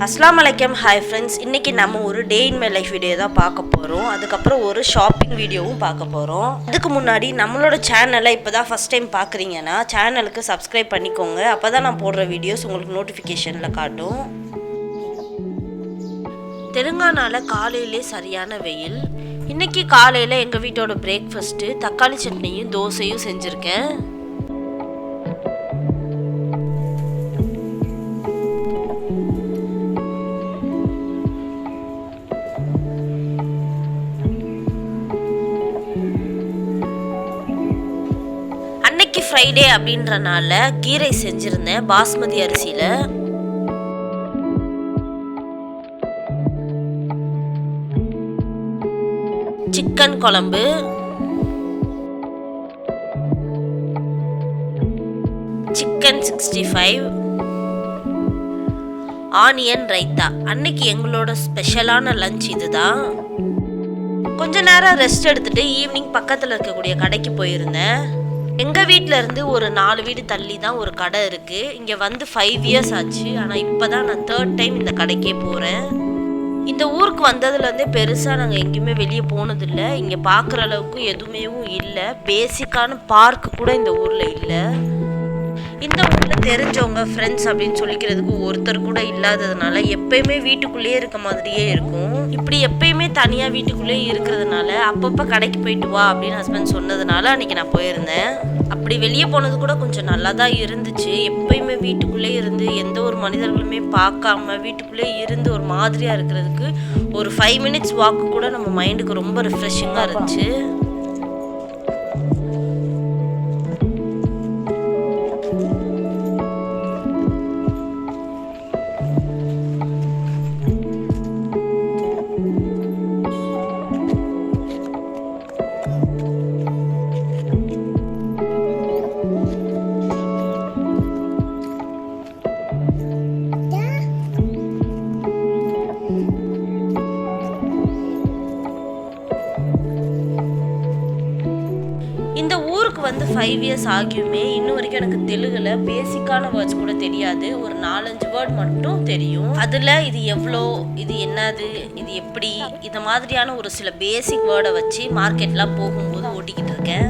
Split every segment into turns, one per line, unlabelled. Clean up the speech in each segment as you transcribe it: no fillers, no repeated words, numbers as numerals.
Assalamualaikum, hi friends. இன்னைக்கு நம்ம ஒரு டே இன் மை லைஃப் வீடியோ தான் பார்க்க போறோம். அதுக்கப்புறம் ஒரு ஷாப்பிங் வீடியோவும் பார்க்க போறோம். அதுக்கு முன்னாடி நம்மளோட சேனலை இப்போதான் ஃபர்ஸ்ட் டைம் பார்க்குறீங்கன்னா சேனலுக்கு சப்ஸ்கிரைப் பண்ணிக்கோங்க. அப்பதான் நான் போடுற வீடியோஸ் உங்களுக்கு நோட்டிஃபிகேஷன்ல காட்டும். தெலுங்கானால காலையிலே சரியான வெயில். இன்னைக்கு காலையில் எங்கள் வீட்டோட பிரேக்ஃபாஸ்ட்டு தக்காளி சட்னியும் தோசையும் செஞ்சுருக்கேன். அன்னைக்கு ஃப்ரைடே அப்படின்றனால கீரை செஞ்சுருந்தேன் பாஸ்மதி அரிசியில். சிக்கன் குழம்பு, சிக்கன் 65, ஆனியன் ரைத்தா. அன்னைக்கு எங்களோட ஸ்பெஷலான லஞ்ச் இதுதான். கொஞ்ச நேரம் ரெஸ்ட் எடுத்துட்டு ஈவினிங் பக்கத்தில் இருக்கக்கூடிய கடைக்கு போயிருந்தேன். எங்கள் வீட்டில் இருந்து ஒரு 4 வீடு தள்ளி தான் ஒரு கடை இருக்குது. இங்கே வந்து 5 இயர்ஸ் ஆச்சு. ஆனால் இப்போ தான் நான் 3rd டைம் இந்த கடைக்கே போகிறேன். இந்த ஊருக்கு வந்ததுலேருந்தே பெருசாக நாங்கள் எங்கேயுமே வெளியே போனதில்லை. இங்கே பார்க்குற அளவுக்கு எதுவுமே இல்லை. பேசிக்கான பார்க்கு கூட இந்த ஊரில் இல்லை. இந்த ஊரில் தெரிஞ்சவங்க ஃப்ரெண்ட்ஸ் அப்படின்னு சொல்லிக்கிறதுக்கு ஒருத்தர் கூட இல்லாததுனால எப்பயுமே வீட்டுக்குள்ளேயே இருக்க மாதிரியே இருக்கும். இப்படி எப்பயுமே தனியாக வீட்டுக்குள்ளேயே இருக்கிறதுனால அப்பப்போ கடைக்கு போயிட்டு வா அப்படின்னு ஹஸ்பண்ட் சொன்னதுனால அன்றைக்கி நான் போயிருந்தேன். அப்படி வெளியே போனது கூட கொஞ்சம் நல்லா தான் இருந்துச்சு. எப்பயுமே வீட்டுக்குள்ளே இருந்து எந்த ஒரு மனிதர்களுமே பார்க்காம வீட்டுக்குள்ளே இருந்து ஒரு மாதிரியாக இருக்கிறதுக்கு ஒரு 5 மினிட்ஸ் வாக்கு கூட நம்ம மைண்டுக்கு ரொம்ப ரிஃப்ரெஷிங்காக இருந்துச்சு. இந்த ஊருக்கு வந்து 5 இயர்ஸ் ஆகியுமே இன்னும் வரைக்கும் எனக்கு தெலுங்குல பேசிக்கான வேர்ட்ஸ் கூட தெரியாது. ஒரு 4-5 வேர்ட் மட்டும் தெரியும். அதில் இது எவ்வளோ, இது என்னது, இது எப்படி, இந்த மாதிரியான ஒரு சில பேசிக் வேர்டை வச்சு மார்க்கெட்லாம் போகும்போது ஓட்டிக்கிட்டு இருக்கேன்.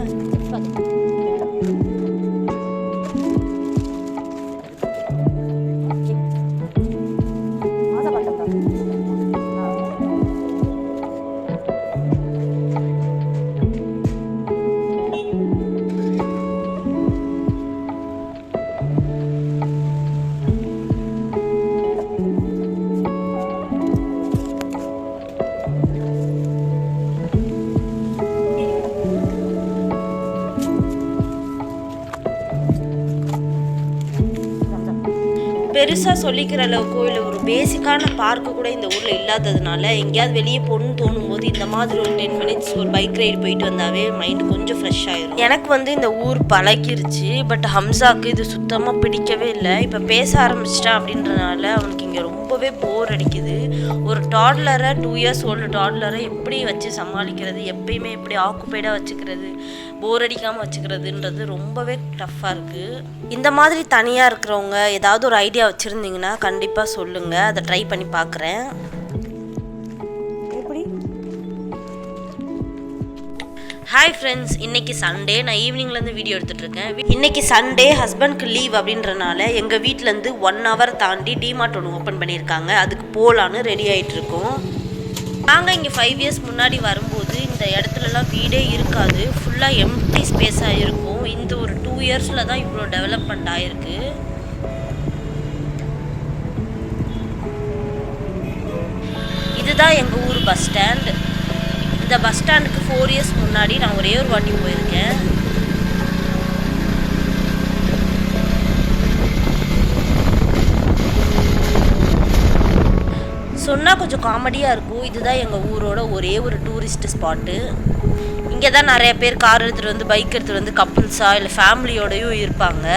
பெருசாக சொல்லிக்கிற அளவுக்கோ இல்லை ஒரு பேசிக்கான பார்க்கு கூட இந்த ஊரில் இல்லாததுனால எங்கேயாவது வெளியே போகணுன்னு தோணும் போது இந்த மாதிரி ஒரு 10 மினிட்ஸ் ஒரு பைக் ரைடு போயிட்டு வந்தாவே மைண்டு கொஞ்சம் ஃப்ரெஷ் ஆயிடும். எனக்கு வந்து இந்த ஊர் பழகிருச்சு. பட் ஹம்சாக்கு இது சுத்தமாக பிடிக்கவே இல்லை. இப்போ பேச ஆரம்பிச்சிட்டா அப்படின்றனால அவனுக்கு இங்கே ரொம்பவே போர் அடிக்குது. ஒரு டாட்லரை 2 இயர்ஸ் ஓல்டு டாட்லரை எப்படி வச்சு சமாளிக்கிறது, எப்பயுமே எப்படி ஆக்குப்பைடாக வச்சுக்கிறது, போர் அடிக்காமல் வச்சுக்கிறதுன்றது ரொம்பவே டஃப்பாக இருக்குது. இந்த மாதிரி தனியாக இருக்கிறவங்க ஏதாவது ஒரு ஐடியா வச்சுருந்தீங்கன்னா கண்டிப்பாக சொல்லுங்கள். அதை ட்ரை பண்ணி பார்க்குறேன். ஹாய் ஃப்ரெண்ட்ஸ், இன்றைக்கி சண்டே. நான் ஈவினிங்லேருந்து வீடியோ எடுத்துகிட்ருக்கேன். இன்றைக்கி சண்டே, ஹஸ்பண்ட்க்கு லீவ் அப்படின்றனால எங்கள் வீட்டிலேருந்து 1 hour தாண்டி டிமார்ட் ஒன்று ஓப்பன் பண்ணியிருக்காங்க. அதுக்கு போகலான்னு ரெடி ஆகிட்டுருக்கோம். நாங்கள் இங்கே 5 இயர்ஸ் முன்னாடி வரும்போது இந்த இடத்துலலாம் வீடே இருக்காது. ஃபுல்லாக எம்டி ஸ்பேஸாக இருக்கும். இந்த ஒரு 2 இயர்ஸில் தான் இவ்வளோ டெவலப்மெண்ட் ஆகிருக்கு. இதுதான் எங்கள் ஊர் பஸ் ஸ்டாண்ட். இந்த பஸ் ஸ்டாண்டுக்கு 4 இயர்ஸ் முன்னாடி நான் ஒரே ஒரு வாட்டி போயிருக்கேன். சொன்னால் கொஞ்சம் காமெடியாக இருக்கும். இதுதான் எங்கள் ஊரோட ஒரே ஒரு டூரிஸ்ட் ஸ்பாட்டு. இங்கே தான் நிறைய பேர் கார் எடுத்துகிட்டு வந்து பைக் எடுத்துகிட்டு வந்து கப்புள்ஸாக இல்லை ஃபேமிலியோடையும் இருப்பாங்க.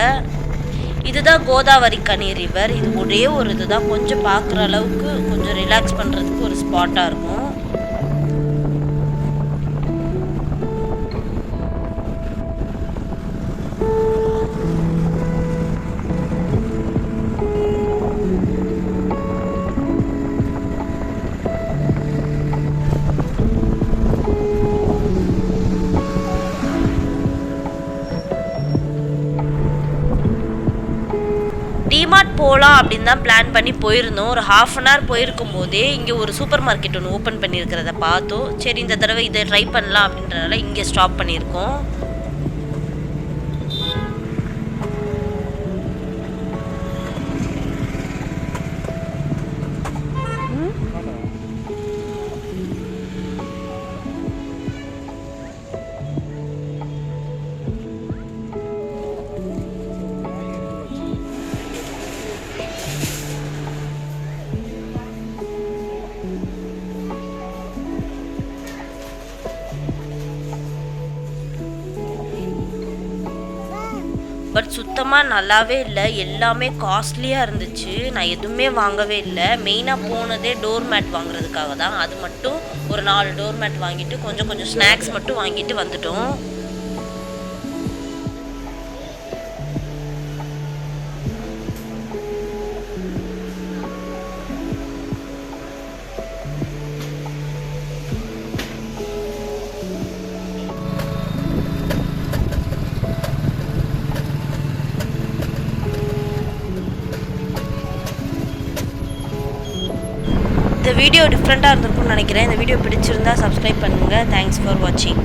இதுதான் கோதாவரி கனி ரிவர். இது ஒரே ஒரு இதுதான் கொஞ்சம் பார்க்குற அளவுக்கு கொஞ்சம் ரிலாக்ஸ் பண்ணுறதுக்கு ஒரு ஸ்பாட்டாக இருக்கும். போகலாம் அப்படின்னு தான் பிளான் பண்ணி போயிருந்தோம். ஒரு ஹாஃப் அன் ஹவர் போயிருக்கும் போதே இங்கே ஒரு சூப்பர் மார்க்கெட் ஒன்று ஓப்பன் பண்ணியிருக்கிறத பார்த்தோம். சரி இந்த தடவை இதை ட்ரை பண்ணலாம் அப்படின்றனால இங்கே ஸ்டாப் பண்ணியிருக்கோம். பட் சுத்தமாக நல்லாவே இல்லை, எல்லாமே காஸ்ட்லியாக இருந்துச்சு. நான் எதுவுமே வாங்கவே இல்லை. மெயினாக போனதே டோர் மேட் வாங்குறதுக்காக தான். அது மட்டும் ஒரு 4 டோர் மேட் வாங்கிட்டு கொஞ்சம் கொஞ்சம் ஸ்நாக்ஸ் மட்டும் வாங்கிட்டு வந்துட்டோம். இந்த வீடியோ டிஃப்ரெண்ட்டாக இருந்திருக்கும்னு நினைக்கிறேன். இந்த வீடியோ பிடிச்சிருந்தா சப்ஸ்கிரைப் பண்ணுங்கள். தேங்க்ஸ் ஃபார் வாட்சிங்.